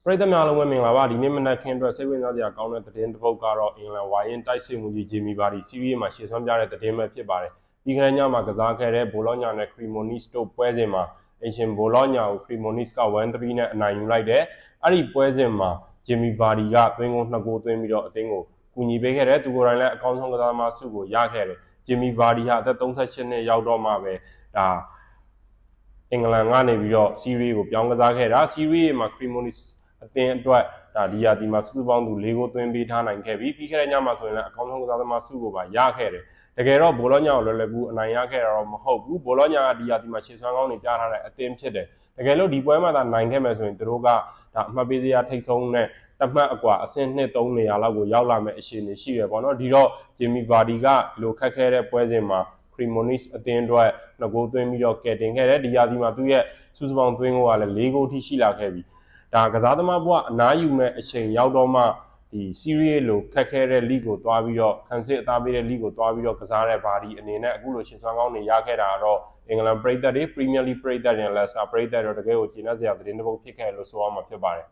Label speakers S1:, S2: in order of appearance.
S1: ပြည်သက်များလုံးပဲမင်္ဂလာပါဒီနေ့မနက်ခင်းအတွက်စိတ်ဝင်စားစရာကောင်းတဲ့သတင်းတစ်ပုဒ်ကတော့အင်္ဂလန်ဝိုင်းတိုက်စစ်မှုကြီးဂျီမီဘာဒီစီးရီးမှာရှေ့ဆုံးပြတဲ့သတင်းပဲဖြစ်ပါတယ်ပြီးခဲ့တဲ့ညမှာကစားခဲ့တဲ့ဘိုလော့ညာနဲ့ခရီမိုနစ်တို့ပွဲစဉ်မှာအင်ရှင်ဘိုလော့ညာကိုခရီမိုနစ်က 1-3 နဲ့အနိုင်ယူလိုက်တယ်အဲ့ဒီပွဲစဉ်မှာဂျီမီဘာဒီကသွင်းကို2ဂိုးသွင်းပြီးတော့အသင်းကိုကူညီပေးခဲ့တယ်သူကိုယ်တိုင်လည်းအကောင်းဆုံးကစားသမားဆုကိုရခဲ့တယ်ဂျီမီဘာဒီဟာအသက်38နှစ်ရောက်တော့မှပဲဒါအင်္ဂလန်ကနေပြီးတော့စီးရီးကိုပြောင်းကစားခဲ့တာစီးရီးမှာခရီမိုနစ်အသင်းအတွက်ဒါဒီယာဒီမှာစုစုပေါင်းသူ၄ဂိုးသွင်းပေးထားနိုင်ခဲ့ပြီးခဲ့တဲ့ညမှာဆိုရင်လည်းအကောင်းဆုံးကစားသမားဆုကိုပါရခဲ့တယ်တကယ်တော့ဘိုလော့ညာကိုလွယ်လွယ်ကူအနိုင်ရခဲ့တာတော့မဟုတ်ဘူးဘိုလော့ညာကဒီယာဒီမှာခြေစွမ်းကောင်းတွေပြထားတဲ့အသင်းဖြစ်တယ်တကယ်လို့ဒီပွဲမှာသာနိုင်ခဲ့မယ်ဆိုရင်သူတို့ကဒါအမှတ်ပေးစရာထိတ်ဆုံးနဲ့တမှတ်အကွာအဆင့်2-3နေရာလောက်ကိုရောက်လာမယ့်အခြေအနေရှိတယ်ပေါ့နော်ဒီတော့ဂျီမီဘာဒီကလိုခက်ခဲတဲ့ပွဲစဉ်မှာခရီမိုနစ်အသင်းအတွက်2ဂိုးသွင်းပြီးတော့ကယ်တင်ခဲ့တယ်ဒီယာဒီမှာသူ့ရဲ့စုစုပေါင်းသွင်းဂိုးကလည်း4ဂိုးထိရှိလာခဲ့ပြီဒါကစားသမားဘဝအနားယူမဲ့အချိန်ရောက်တော့မှဒီစီးရီးလိုခက်ခဲတဲ့လိကိုသွားပြီးတော့ခန်းစစ်အသားပေးတဲ့လိကိုသွားပြီးတော့ကစားတဲ့ဘာဒီအနေနဲ့အခုလိုရှင်စွမ်းကောင်းတွေရခဲ့တာတော့အင်္ဂလန်ပရိသတ်တွေပရီးမီယာလိပရိသတ်တွေလက်စာပရိသတ်တွေတကယ်ကိုကျေနပ်စရာသတင်းတစ်ပုဒ်ဖြစ်ခဲ့လို့ဆိုရမှာဖြစ်ပါတယ်